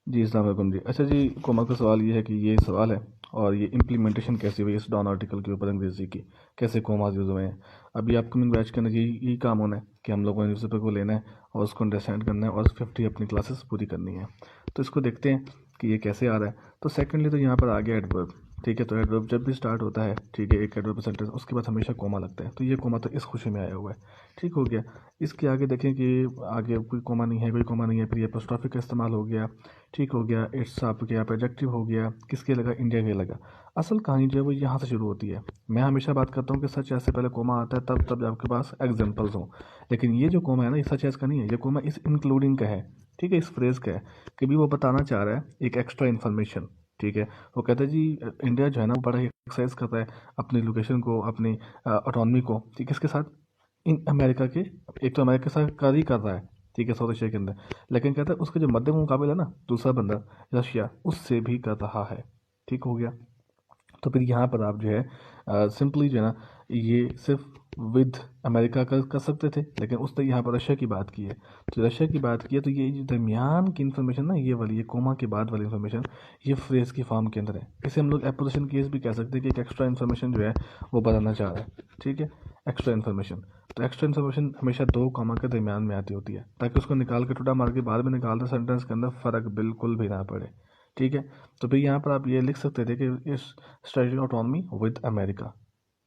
जी अस्सलाम वालेकुम जी। अच्छा जी, कोमा का सवाल ये है कि ये सवाल है और ये इम्प्लीमेंटेशन कैसे हुई इस डॉन आर्टिकल के ऊपर अंग्रेज़ी की, कैसे कोमास यूज़ हुए हैं। अभी अपकमिंग बैच के अंदर यही काम होना है कि हम लोगों को न्यूज़पेपर को लेना है और उसको अंडरस्टैंड करना है और 50 अपनी क्लासेस पूरी करनी है। तो इसको देखते हैं कि ये कैसे आ रहा है। तो सेकेंडली तो यहाँ पर आ गया एडवर्ब। ठीक है, तो एडवर्ब जब भी स्टार्ट होता है, ठीक है, एक एडवर्ब सेंटेंस, उसके बाद हमेशा कोमा लगता है। तो ये कोमा तो इस खुशी में आया हुआ है। ठीक हो गया। इसके आगे देखें कि आगे कोई कोमा नहीं है, कोई कोमा नहीं है, फिर ये एपोस्ट्रोफी का इस्तेमाल हो गया। ठीक हो गया। इट्स आपके यहाँ पे एडजेक्टिव हो गया, किसके लगा, इंडिया के लगा। असल कहानी जो है वो यहाँ से शुरू होती है। मैं हमेशा बात करता हूँ कि सच ऐसे पहले कोमा आता है, तब तब आपके पास एग्जांपल्स हों। लेकिन ये जो कोमा है ना, ये सच ऐस का नहीं है, ये कोमा इस इंक्लूडिंग का है। ठीक है, इस फ्रेज का है कि भी वो बताना चाह रहा है एक एक्स्ट्रा इन्फॉर्मेशन। ठीक है, वो कहता है जी इंडिया जो है ना वो बड़ा एक्सरसाइज करता है अपनी लोकेशन को, अपनी ऑटोनमी को, ठीक है, इसके साथ इन अमेरिका के, एक तो अमेरिका के साथ कर ही कर रहा है, ठीक है, साउथ एशिया के अंदर। लेकिन कहता है उसके जो मध्य मुकाबला है ना, दूसरा बंदा रशिया, उससे भी कर रहा है। ठीक हो गया। तो फिर यहाँ पर आप जो है सिंपली जो है ना, ये सिर्फ विद अमेरिका कर सकते थे, लेकिन उसने यहाँ पर रशिया की बात की है। तो रशिया की बात की है, तो ये जो दरमियान की इन्फॉर्मेशन ना, ये वाली, ये कोमा के बाद वाली इन्फॉर्मेशन, ये फ्रेज की फॉर्म के अंदर है। इसे हम लोग एपोजिशन केस भी कह सकते हैं कि एक एक्स्ट्रा इन्फॉर्मेशन जो है वो बताना चाह रहा है। ठीक है, एक्स्ट्रा इन्फॉर्मेशन। तो एक्स्ट्रा इन्फॉर्मेशन हमेशा दो कॉमा के दरमियान में आती होती है, ताकि उसको निकाल के टुटा मार के बाद में निकाल दे, सेंटेंस के अंदर फ़र्क बिल्कुल भी ना पड़े। ठीक है, तो फिर यहाँ पर आप ये लिख सकते थे कि इस स्ट्रेटजिक ऑटोनॉमी विद अमेरिका।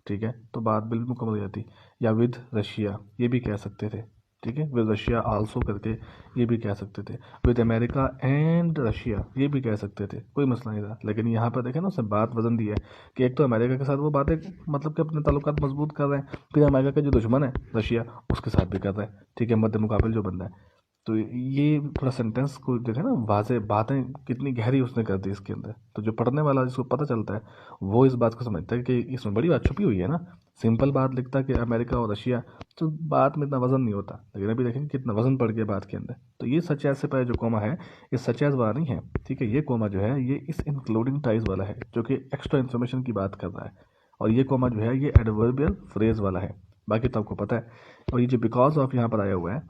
ठीक है, तो बात बिल्कुल मुकम्मल हो जाती। या विद रशिया, ये भी कह सकते थे। ठीक है, विद रशिया आल्सो करके ये भी कह सकते थे। विद अमेरिका एंड रशिया ये भी कह सकते थे, कोई मसला नहीं था। लेकिन यहाँ पर देखें ना, उसने बात वजन दी है कि एक तो अमेरिका के साथ वो बातें, मतलब कि अपने ताल्लुकात मजबूत कर रहे हैं, फिर अमेरिका का जो दुश्मन है रशिया, उसके साथ भी कर रहे हैं। ठीक है, मध्य मुकाबल जो बंदा है। तो ये थोड़ा सेंटेंस को देखे ना, वाज़े बातें कितनी गहरी उसने कर दी इसके अंदर। तो जो पढ़ने वाला, जिसको पता चलता है, वो इस बात को समझता है कि इसमें बड़ी बात छुपी हुई है ना। सिंपल बात लिखता कि अमेरिका और रशिया, तो बात में इतना वजन नहीं होता। लेकिन अभी देखेंगे कितना वजन पड़ गया बात के अंदर। तो ये सच ऐसे पर जो कोमा है, ये सच ऐस वाला नहीं है। ठीक है, ये कोमा जो है ये इस इंक्लूडिंग टाइज वाला है, जो कि एक्स्ट्रा इन्फॉर्मेशन की बात कर रहा है। और ये कोमा जो है ये एडवर्बियल फ्रेज वाला है। बाकी तो आपको पता है। और ये जो बिकॉज ऑफ यहाँ पर आया हुआ है,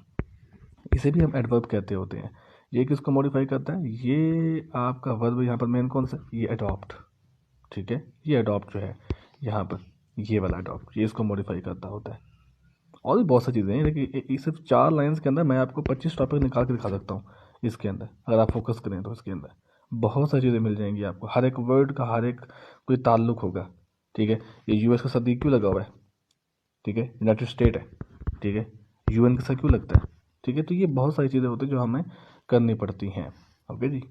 इसे भी हम एडवर्ब कहते होते हैं। ये किसको मॉडिफाई करता है, ये आपका वर्ब यहाँ पर मेन कौन सा, ये अडॉप्ट। ठीक है, ये अडॉप्ट जो है यहाँ पर, ये वाला अडॉप्ट, ये इसको मॉडिफाई करता होता है। और भी बहुत सारी चीज़ें हैं, लेकिन ये सिर्फ 4 लाइन्स के अंदर मैं आपको 25 टॉपिक निकाल के दिखा सकता हूँ। इसके अंदर अगर आप फोकस करें तो इसके अंदर बहुत सारी चीज़ें मिल जाएंगी आपको। हर एक वर्ड का हर एक कोई ताल्लुक होगा। ठीक है, ये यूएस का साथ क्यों लगा हुआ है, ठीक है, यूनाइटेड स्टेट है, ठीक है, यूएन के साथ क्यों लगता है। ठीक है, तो ये बहुत सारी चीज़ें होती हैं जो हमें करनी पड़ती हैं। ओके जी।